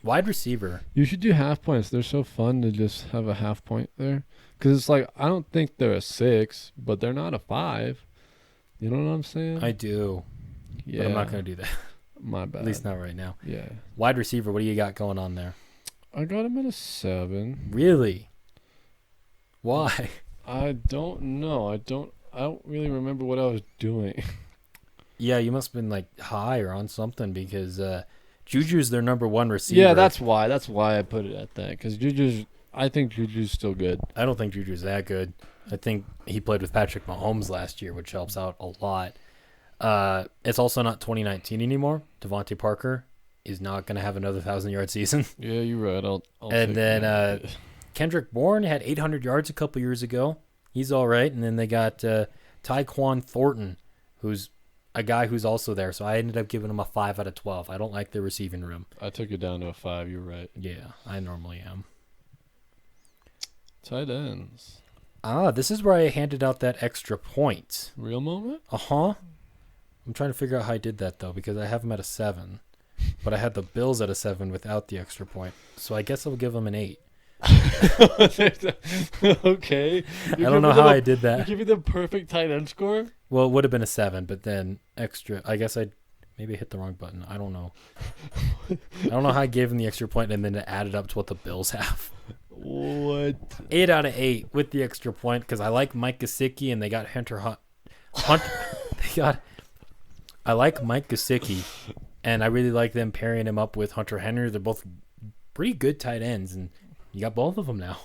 Wide receiver. You should do half points. They're so fun to just have a half point there. Because it's like, I don't think they're a 6, but they're not a 5. You know what I'm saying? I do. yeah. But I'm not going to do that. My bad. At least not right now. Yeah. Wide receiver, what do you got going on there? I got him at a 7. Really? Why? I don't know. I don't really remember what I was doing. Yeah, you must have been like high or on something because Juju's their number one receiver. Yeah, that's why. That's why I put it at that. Because I think Juju's still good. I don't think Juju's that good. I think he played with Patrick Mahomes last year, which helps out a lot. It's also not 2019 anymore. Devontae Parker is not going to have another 1,000-yard season. Yeah, you're right. I'll and then Kendrick Bourne had 800 yards a couple years ago. He's all right. And then they got Tyquan Thornton, who's a guy who's also there. So I ended up giving him a 5 out of 12. I don't like the receiving room. I took it down to a 5. You're right. Yeah, I normally am. Tight ends. This is where I handed out that extra point. Real moment? Uh-huh. I'm trying to figure out how I did that, though, because I have them at a 7. But I had the Bills at a 7 without the extra point. So I guess I'll give them an 8. Okay. I don't know how I did that. Give you the perfect tight end score? Well, it would have been a 7, but then extra. I guess I maybe hit the wrong button. I don't know. I don't know how I gave them the extra point and then it added up to what the Bills have. What? 8 out of 8 with the extra point because I like Mike Gesicki and they got I like Mike Gesicki and I really like them pairing him up with Hunter Henry. They're both pretty good tight ends and you got both of them now.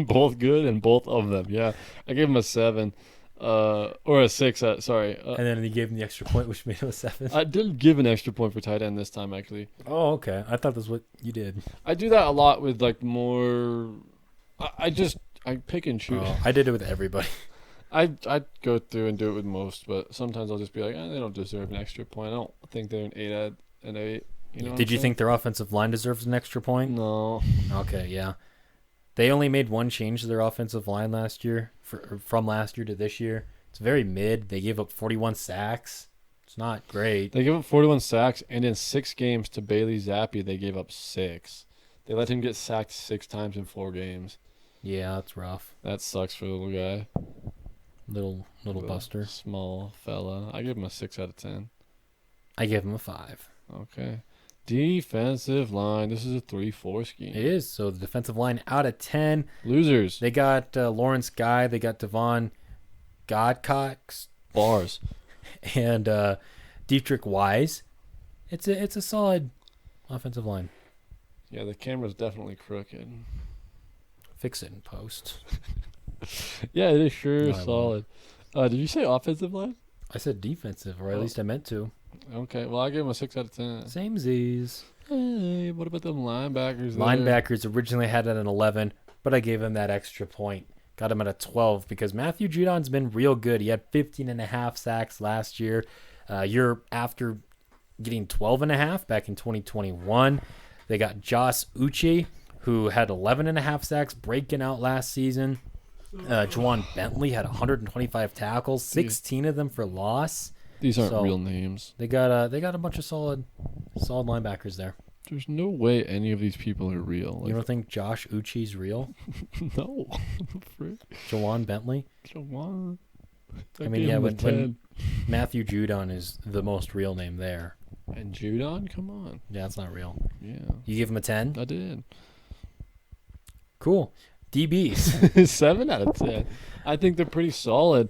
Both good and both of them. Yeah, I gave him a 7, or a 6. Sorry. And then you gave him the extra point, which made him a 7. I did give an extra point for tight end this time, actually. Oh, okay. I thought that's what you did. I do that a lot with like more. I pick and choose. Oh, I did it with everybody. I go through and do it with most, but sometimes I'll just be like, they don't deserve an extra point. I don't think they're an 8 out of 8. You know Did you think their offensive line deserves an extra point? No. Okay, yeah. They only made one change to their offensive line last year, from last year to this year. It's very mid. They gave up 41 sacks. It's not great. They gave up 41 sacks, and in 6 games to Bailey Zappi, they gave up 6. They let him get sacked 6 times in 4 games. Yeah, that's rough. That sucks for the little guy. Little buster. Small fella. I give him a 6 out of 10. I give him a 5. Okay. Defensive line. This is a 3-4 scheme. It is. So the defensive line out of 10. Losers. They got Lawrence Guy. They got Devon Godcox. Bars. And Dietrich Wise. It's a solid offensive line. Yeah, the camera's definitely crooked. Fix it in post. Yeah, it is sure No, I solid. Did you say offensive line? I said defensive, or at least I meant to. Okay, well, I gave him a 6 out of 10. Same Z's. Hey, what about them linebackers? Linebackers originally had it at an 11, but I gave him that extra point. Got him at a 12 because Matthew Judon's been real good. He had 15.5 sacks last year. Year after getting 12.5 back in 2021. They got Josh Uche, who had 11.5 sacks breaking out last season. Juwan Bentley had 125 tackles, 16 of them for loss. These aren't real names. They got a bunch of solid linebackers there. There's no way any of these people are real. You don't think Josh Uche's real? No. Juwan Bentley? Juwan. I mean, yeah, when Matthew Judon is the most real name there. And Judon? Come on. Yeah, that's not real. Yeah. You give him a 10? I did. Cool. DBs. 7 out of 10. I think they're pretty solid.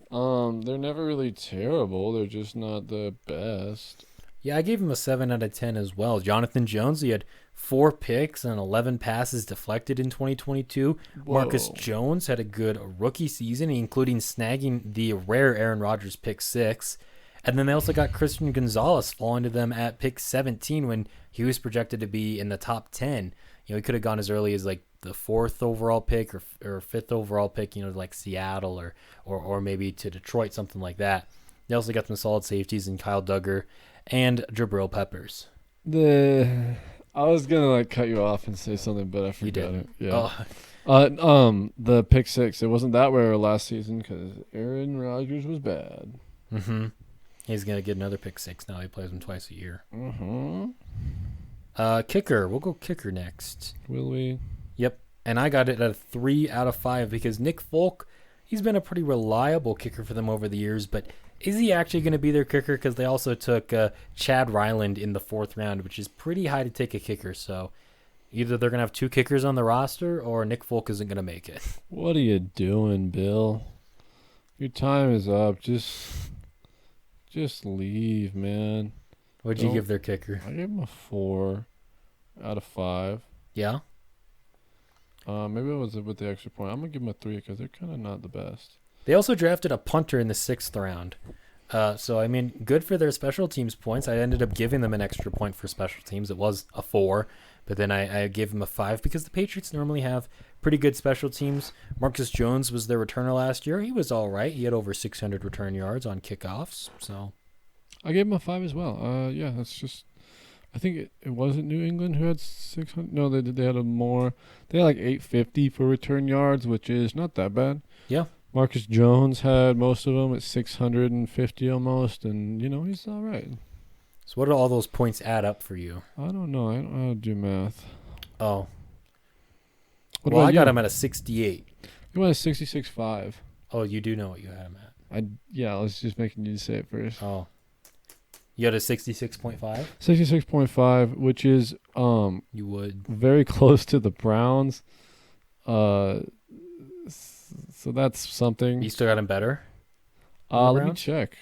They're never really terrible. They're just not the best. Yeah, I gave him a 7 out of 10 as well. Jonathan Jones, he had 4 picks and 11 passes deflected in 2022. Whoa. Marcus Jones had a good rookie season, including snagging the rare Aaron Rodgers pick 6. And then they also got Christian Gonzalez falling to them at pick 17 when he was projected to be in the top 10. You know, he could have gone as early as like the 4th overall pick or 5th overall pick, you know, like Seattle or maybe to Detroit, something like that. They also got some solid safeties in Kyle Duggar and Jabril Peppers. I was gonna cut you off and say something, but I forgot You didn't. it. Yeah. The pick 6. It wasn't that rare last season because Aaron Rodgers was bad. Mm-hmm. He's gonna get another pick 6 now. He plays them twice a year. Mm-hmm. Kicker. We'll go kicker next. Will we? Yep. And I got it at a 3 out of 5 because Nick Folk, he's been a pretty reliable kicker for them over the years, but Is he actually going to be their kicker? Because they also took Chad Ryland in the 4th round, which is pretty high to take a kicker. So either they're going to have 2 kickers on the roster or Nick Folk isn't going to make it. What are you doing, Bill? Your time is up. Just leave, man. What'd you give their kicker? I gave him a 4 out of 5. Yeah? Maybe it was with the extra point. I'm going to give him a 3 because they're kind of not the best. They also drafted a punter in the 6th round. So, I mean, good for their special teams points. I ended up giving them an extra point for special teams. It was a 4, but then I gave them a 5 because the Patriots normally have pretty good special teams. Marcus Jones was their returner last year. He was all right. He had over 600 return yards on kickoffs. So I gave him a 5 as well. Yeah, that's just... I think it wasn't New England who had 600. No, they did. They had a more... They had like 850 for return yards, which is not that bad. Yeah. Marcus Jones had most of them at 650 almost, and, he's all right. So what do all those points add up for you? I don't know. I don't know how to do math. Oh. Well, I got him at a 68. You went a 66.5. Oh, you do know what you had him at. I was just making you say it first. Oh. You had a 66.5? 66.5, which is You would. very close to the Browns. So that's something. You still got him better? Let me check.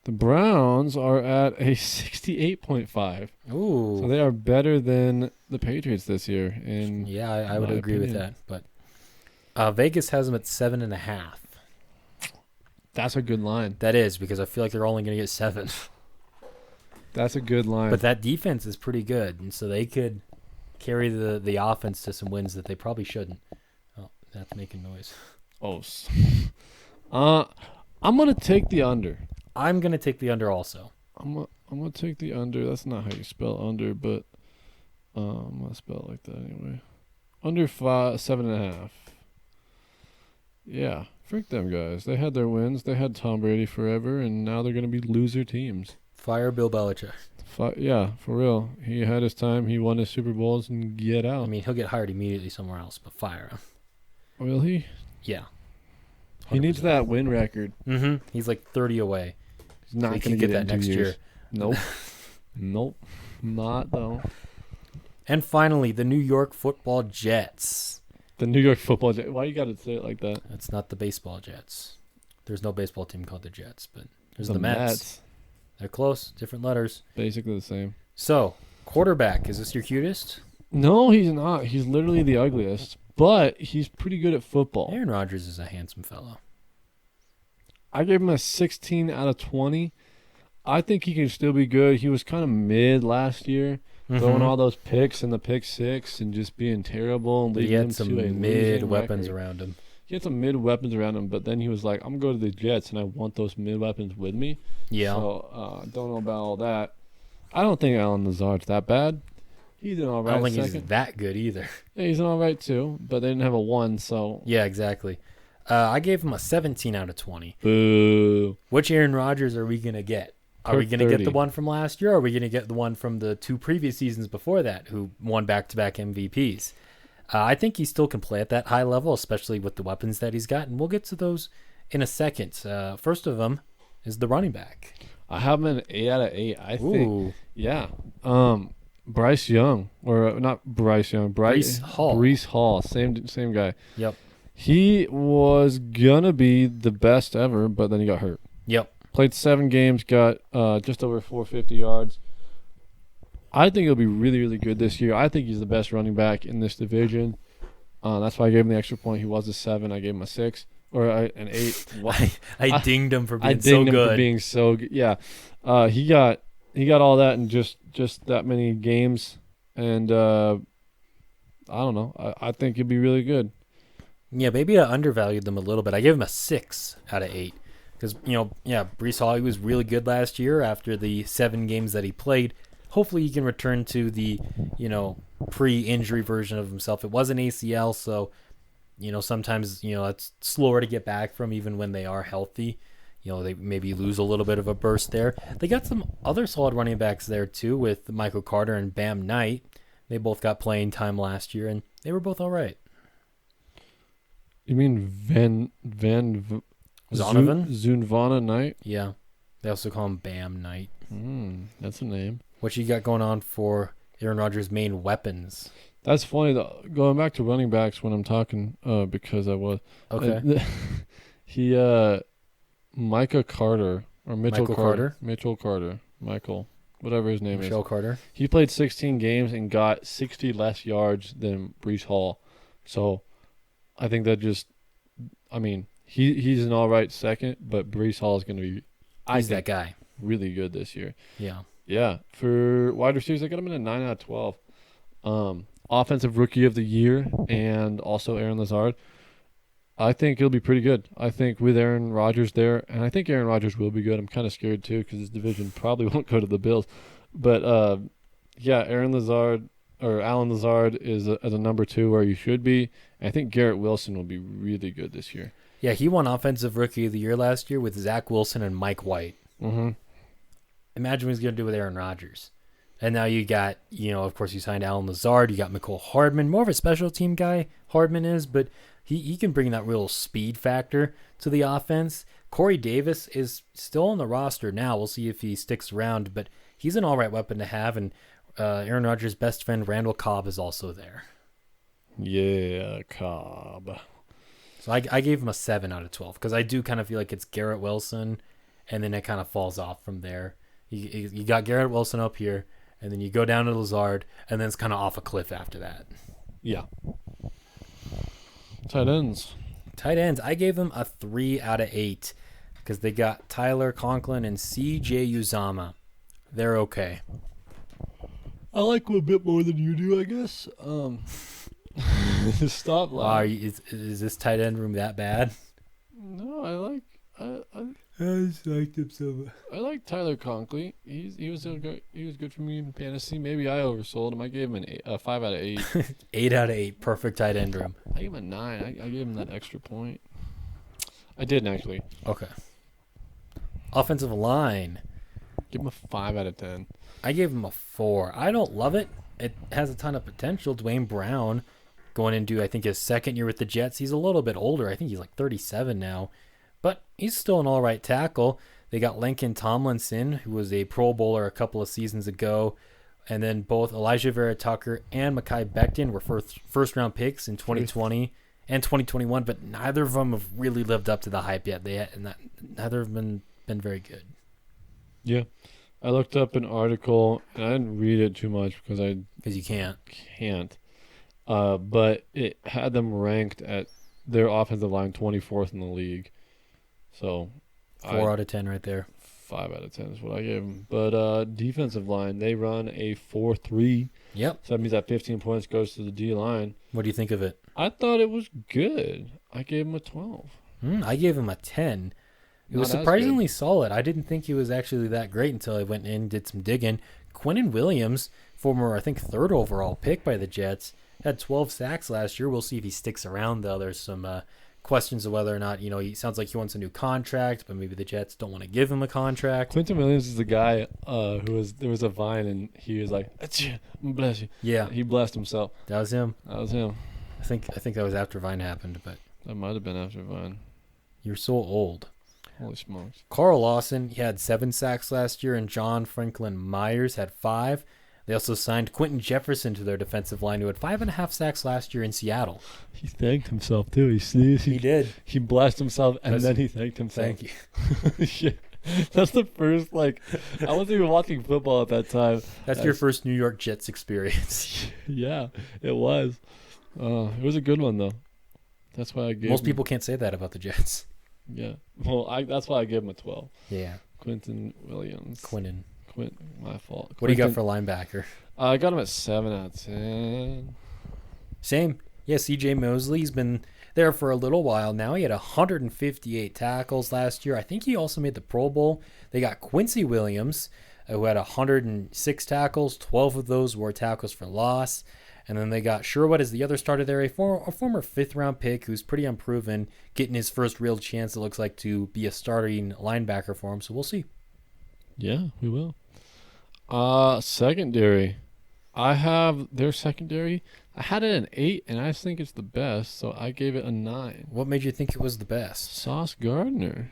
The Browns are at a 68.5. Ooh. So they are better than the Patriots this year. Yeah, I would agree with that. But Vegas has them at 7.5. That's a good line. That is, because I feel like they're only going to get 7. That's a good line. But that defense is pretty good, and so they could carry the offense to some wins that they probably shouldn't. Oh, that's making noise. Oh. I'm going to take the under. I'm going to take the under also. I'm going to take the under. That's not how you spell under, but I'm going to spell it like that anyway. Under 7.5. Yeah, frick them guys. They had their wins. They had Tom Brady forever, and now they're going to be loser teams. Fire Bill Belichick. Yeah, for real. He had his time. He won his Super Bowls and get out. I mean, he'll get hired immediately somewhere else, but fire him. Will he? Yeah. 100%. He needs that win record. Mm-hmm. He's like 30 away. He's not so going to get that next year. Nope. Nope. Not though. And finally, the New York Football Jets. The New York Football Jets. Why you got to say it like that? It's not the baseball Jets. There's no baseball team called the Jets, but there's the Mets. They're close, different letters. Basically the same. So, quarterback, is this your cutest? No, he's not. He's literally the ugliest, but he's pretty good at football. Aaron Rodgers is a handsome fellow. I gave him a 16 out of 20. I think he can still be good. He was kind of mid last year, throwing all those picks and the pick 6 and just being terrible and leading them to a He had some mid weapons record. around him. He had some mid weapons around him, but then he was like, I'm going to go to the Jets, and I want those mid weapons with me. Yeah. So, don't know about all that. I don't think Alan Lazard's that bad. He's an all right I don't think second. he's that good either. Yeah, he's an all right, too, but they didn't have a 1, so. Yeah, exactly. I gave him a 17 out of 20. Boo. Which Aaron Rodgers are we going to get? Are we going to get the one from last year, or are we going to get the one from the 2 previous seasons before that who won back-to-back MVPs? I think he still can play at that high level, especially with the weapons that he's got, and we'll get to those in a second. First of them is the running back. I have him an 8 out of 8, I think. Ooh. Yeah. Bryce Young, or not Bryce Young, Breece Hall. Breece Hall, same guy. Yep. He was gonna be the best ever, but then he got hurt. Yep. Played 7 games, got just over 450 yards. I think he'll be really, really good this year. I think he's the best running back in this division. That's why I gave him the extra point. He was a 7. I gave him a 6 or an 8. I dinged him for I being dinged so him good. for being so good. Yeah, he got all that in just that many games, and I don't know. I think he'll be really good. Yeah, maybe I undervalued them a little bit. I gave him a 6 out of 8 because Breece Hall, he was really good last year after the 7 games that he played. Hopefully he can return to the, pre-injury version of himself. It was an ACL, so, sometimes, it's slower to get back from even when they are healthy. They maybe lose a little bit of a burst there. They got some other solid running backs there, too, with Michael Carter and Bam Knight. They both got playing time last year, and they were both all right. You mean Van Zonovan? Zunvana Knight. Yeah. They also call him Bam Knight. That's a name. What you got going on for Aaron Rodgers' main weapons? That's funny, though. Going back to running backs when I'm talking, because I was. Okay. Micah Carter, or Mitchell Michael Carter? Mitchell Carter. Michael, whatever his name Michelle is. Carter. He played 16 games and got 60 less yards than Breece Hall. So I think that just, he's an all right second, but Breece Hall is going to be, He's that guy. really good this year. Yeah. Yeah. For wide receivers, I got him in a 9 out of 12. Offensive Rookie of the Year and also Aaron Lazard. I think he'll be pretty good. I think with Aaron Rodgers there, and I think Aaron Rodgers will be good. I'm kind of scared too because his division probably won't go to the Bills. But Alan Lazard is as a number 2 where you should be. And I think Garrett Wilson will be really good this year. Yeah, he won Offensive Rookie of the Year last year with Zach Wilson and Mike White. Mm-hmm. Imagine what he's going to do with Aaron Rodgers. And now you got, of course, you signed Alan Lazard. You got Mecole Hardman, more of a special team guy, Hardman is, but he can bring that real speed factor to the offense. Corey Davis is still on the roster now. We'll see if he sticks around, but he's an all right weapon to have. And Aaron Rodgers' best friend, Randall Cobb, is also there. Yeah, Cobb. So I gave him a 7 out of 12 because I do kind of feel like it's Garrett Wilson, and then it kind of falls off from there. You got Garrett Wilson up here, and then you go down to Lazard, and then it's kind of off a cliff after that. Yeah. Tight ends. I gave them a 3 out of 8 because they got Tyler Conklin and C.J. Uzama. They're okay. I like them a bit more than you do, I guess. Stop lying. Is this tight end room that bad? No, I just liked him so much. I like Tyler Conklin. He was good for me in fantasy. Maybe I oversold him. I gave him a 5 out of 8. 8 out of 8, perfect tight end room. I gave him a 9. I gave him that extra point. I didn't actually. Okay. Offensive line. Give him a 5 out of 10. I gave him a 4. I don't love it. It has a ton of potential. Dwayne Brown going into, I think, his second year with the Jets. He's a little bit older. I think he's like 37 now. But he's still an all right tackle. They got Lincoln Tomlinson, who was a Pro Bowler a couple of seasons ago. And then both Elijah Vera Tucker and Mekhi Becton were first-round picks in 2020 and 2021, but neither of them have really lived up to the hype yet. Neither of them been very good. Yeah. I looked up an article, and I didn't read it too much because you can't. But it had them ranked at their offensive line 24th in the league. So 4 out of 10 right there. 5 out of 10 is what I gave them. But defensive line, they run a 4-3. Yep. So that means that 15 points goes to the D line. What do you think of it? I thought it was good. I gave him a 12. I gave him a 10. It was Not as surprisingly solid. I didn't think he was actually that great until I went in and did some digging. Quinnen Williams, former, I think, 3rd overall pick by the Jets, had 12 sacks last year. We'll see if he sticks around, though. There's some questions of whether or not, he sounds like he wants a new contract, but maybe the Jets don't want to give him a contract. Quentin Williams is the guy there was a Vine, and he was like, bless you. Yeah. He blessed himself. That was him. That was him. I think that was after Vine happened, but That might have been after Vine. you're so old. Holy smokes. Carl Lawson, he had 7 sacks last year, and John Franklin Myers had 5. They also signed Quentin Jefferson to their defensive line, who had 5.5 sacks last year in Seattle. He thanked himself, too. He sneezed. He did. He blessed himself, and then he thanked himself. Thank you. Shit. That's the first, I wasn't even watching football at that time. That's your first New York Jets experience. Yeah, it was. It was a good one, though. That's why I gave Most people can't say that about the Jets. Yeah. Well, that's why I gave him a 12. Yeah. Quentin Williams. Quentin. My fault. What do you got for linebacker? I got him at 7 out of 10. Same. Yeah, C.J. Mosley's been there for a little while now. He had 158 tackles last year. I think he also made the Pro Bowl. They got Quincy Williams, who had 106 tackles. 12 of those were tackles for loss. And then they got Sherwood as the other starter there, a former 5th-round pick who's pretty unproven, getting his first real chance, it looks like, to be a starting linebacker for him. So we'll see. Yeah, we will. Secondary. I have their secondary. I had it an 8, and I just think it's the best, so I gave it a 9. What made you think it was the best? Sauce Gardner.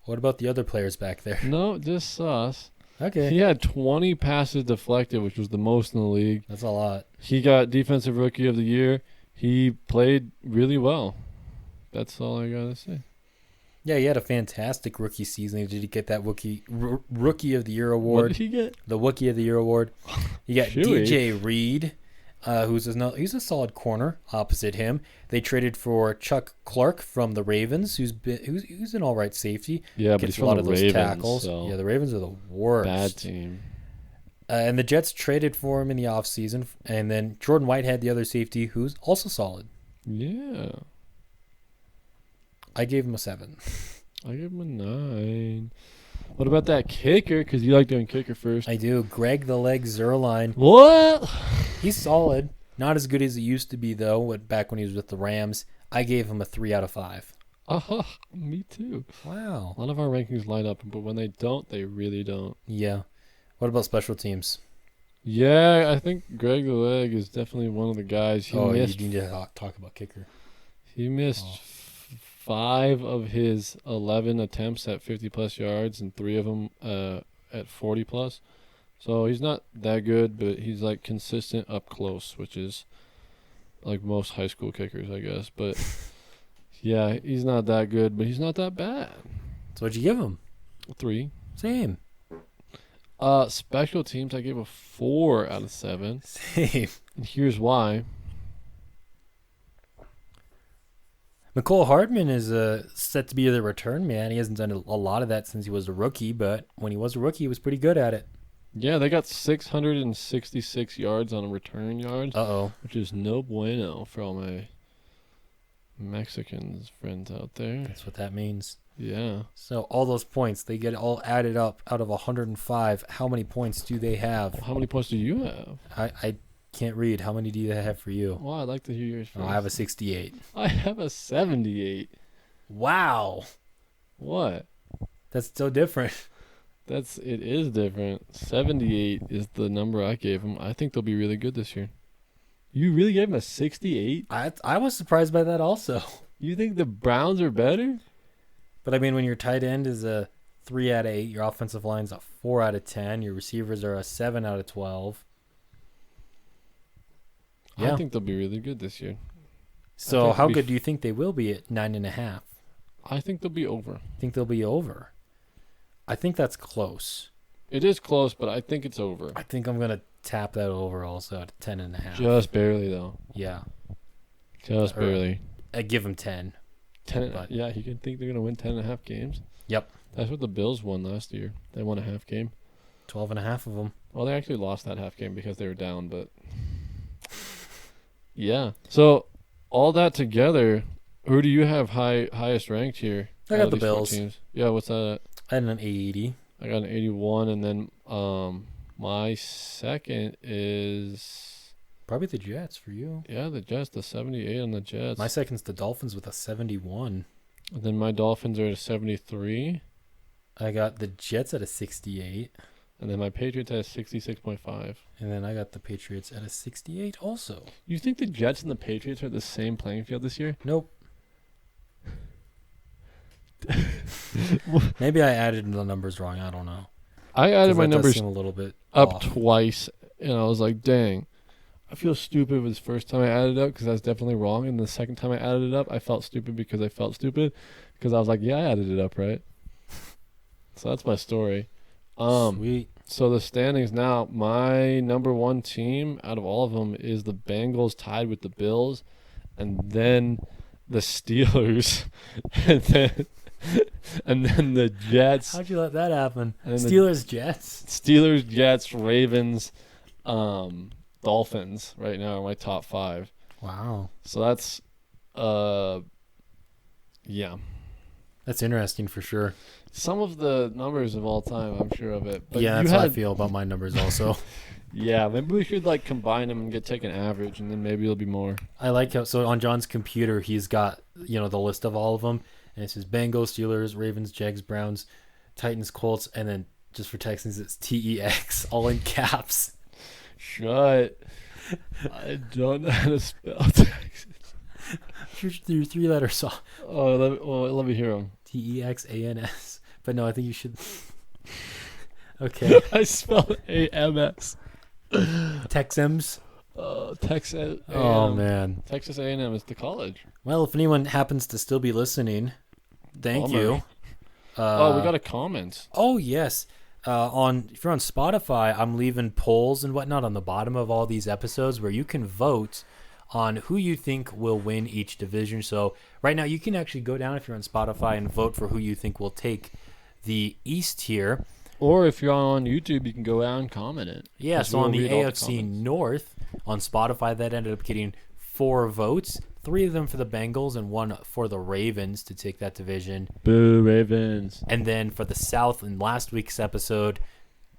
What about the other players back there? No, just Sauce. Okay. He had 20 passes deflected, which was the most in the league. That's a lot. He got Defensive Rookie of the Year. He played really well. That's all I got to say. Yeah, he had a fantastic rookie season. Did he get that Rookie of the Year award? What did he get? The Wookie of the Year award. He got Chewy. DJ Reed, he's a solid corner opposite him. They traded for Chuck Clark from the Ravens, who's an all right safety. Yeah, but Gets he's a lot from of the those Ravens, tackles. so Yeah, the Ravens are the worst. bad team. And the Jets traded for him in the offseason. And then Jordan Whitehead, the other safety, who's also solid. Yeah. I gave him a 7. I give him a 9. What about that kicker? Because you like doing kicker first. I do. Greg the Leg Zerline. What? He's solid. Not as good as he used to be, though, back when he was with the Rams. I gave him a 3 out of 5. Me too. Wow. A lot of our rankings line up, but when they don't, they really don't. Yeah. What about special teams? Yeah, I think Greg the Leg is definitely one of the guys. You need to talk about kicker. He missed 5 of his 11 attempts at 50-plus yards and 3 of them at 40-plus. So he's not that good, but he's like consistent up close, which is like most high school kickers, I guess. But yeah, he's not that good, but he's not that bad. So what'd you give him? 3. Same. Special teams, I gave a 4 out of 7. Same. And here's why. McCole Hardman is set to be the return man. He hasn't done a lot of that since he was a rookie, but when he was a rookie, he was pretty good at it. Yeah, they got 666 yards on return yards. Uh-oh. Which is no bueno for all my Mexicans friends out there. That's what that means. Yeah. So all those points, they get all added up out of 105. How many points do they have? How many points do you have? I can't read. How many do you have for you? Well, I'd like to hear yours first. I have a 68. I have a 78. Wow. What? That's so different. It is different. 78 is the number I gave them. I think they'll be really good this year. You really gave them a 68? I was surprised by that also. You think the Browns are better? But I mean, when your tight end is a 3 out of 8, your offensive line's a 4 out of 10, your receivers are a 7 out of 12. Yeah. I think they'll be really good this year. So how good do you think they will be at 9.5? I think they'll be over. Think they'll be over? I think that's close. It is close, but I think it's over. I think I'm going to tap that over also at 10.5. Just barely, though. Yeah. Just barely. I give them 10. 10. Yeah, you can think they're going to win 10.5 games? Yep. That's what the Bills won last year. They won a half game. 12.5 of them. Well, they actually lost that half game because they were down, but yeah. So all that together, who do you have highest ranked here? I got the Bills. Yeah, what's that? I had an 80. I got an 81, and then my second is probably the Jets for you. Yeah, the Jets, the 78 on the Jets. My second's the Dolphins with a 71. And then my Dolphins are at a 73. I got the Jets at a 68. And then my Patriots at a 66.5. And then I got the Patriots at a 68 also. You think the Jets and the Patriots are the same playing field this year? Nope. Maybe I added the numbers wrong. I don't know. I added my numbers a little bit up off. twice, and I was like, dang. I feel stupid with the first time I added it up because I was definitely wrong. And the second time I added it up, I felt stupid because I felt stupid because I was like, yeah, I added it up, right? So that's my story. Sweet. So the standings now, my number one team out of all of them is the Bengals tied with the Bills, and then the Steelers, and then the Jets. How'd you let that happen? And Steelers, Jets. Steelers, Jets, Ravens, Dolphins right now are my top 5. Wow. So that's yeah. That's interesting for sure. Some of the numbers of all time, I'm sure of it. But yeah, that's how I feel about my numbers also. Yeah, maybe we should like combine them and take an average, and then maybe it'll be more. I like how, so on John's computer, he's got, the list of all of them, and it says Bengals, Steelers, Ravens, Jags, Browns, Titans, Colts, and then just for Texans, it's TEX, all in caps. Shut. I don't know how to spell Texas. You're 3 letters off. Oh, let me hear them. Texans. But no, I think you should. Okay. I spelled AMS. Texans. Texas. Oh man. Texas A&M is the college. Well, if anyone happens to still be listening, thank Bummer. you. We got a comment. Oh yes. If you're on Spotify, I'm leaving polls and whatnot on the bottom of all these episodes where you can vote on who you think will win each division. So right now you can actually go down if you're on Spotify and vote for who you think will take the East here. Or if you're on YouTube, you can go out and comment it. Yeah, so on the read all the AFC comments. North on Spotify, that ended up getting 4 votes, 3 of them for the Bengals and 1 for the Ravens to take that division. Boo, Ravens. And then for the South in last week's episode,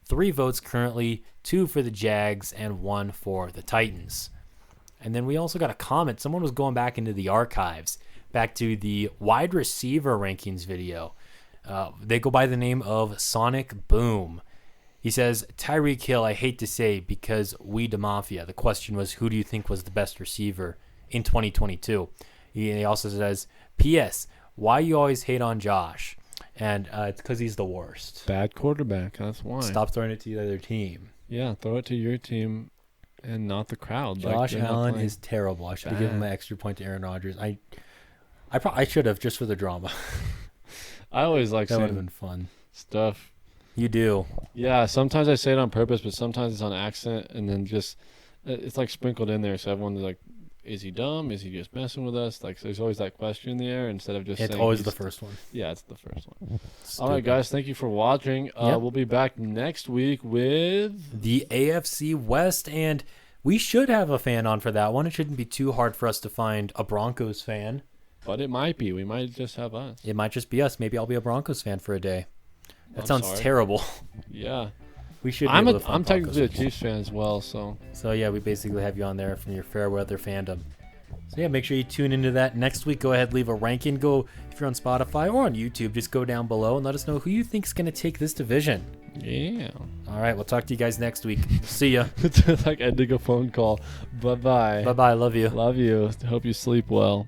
3 votes currently, 2 for the Jags and 1 for the Titans. And then we also got a comment. Someone was going back into the archives, back to the wide receiver rankings video. They go by the name of Sonic Boom. He says, Tyreek Hill, I hate to say, because we the Mafia. The question was, who do you think was the best receiver in 2022? He also says, P.S., why you always hate on Josh? And it's because he's the worst. Bad quarterback. That's why. Stop throwing it to the other team. Yeah, throw it to your team and not the crowd. Josh they're not Allen playing. is terrible. I should have given him an extra point to Aaron Rodgers. I should have, just for the drama. I always like That would have saying been fun. stuff. You do. Yeah, sometimes I say it on purpose, but sometimes it's on accident, and then just it's like sprinkled in there. So everyone's like, "Is he dumb? Is he just messing with us?" Like, so there's always that question in the air instead of just. It's saying always he's- the first one. Yeah, it's the first one. Stupid. All right, guys, thank you for watching. Yep. We'll be back next week with The AFC West, and we should have a fan on for that one. It shouldn't be too hard for us to find a Broncos fan. But it might be. We might just have us. It might just be us. Maybe I'll be a Broncos fan for a day. That I'm sounds sorry. terrible. Yeah. We should. I'm be able to find technically a Broncos fans. Chiefs fan as well, so So yeah, we basically have you on there from your fair weather fandom. So yeah, make sure you tune into that next week. Go ahead, leave a ranking. Go if you're on Spotify or on YouTube, just go down below and let us know who you think's gonna take this division. yeah. All right, we'll talk to you guys next week. See ya. It's like ending a phone call. Bye-bye. Bye bye. Love you. Love you. Hope you sleep well.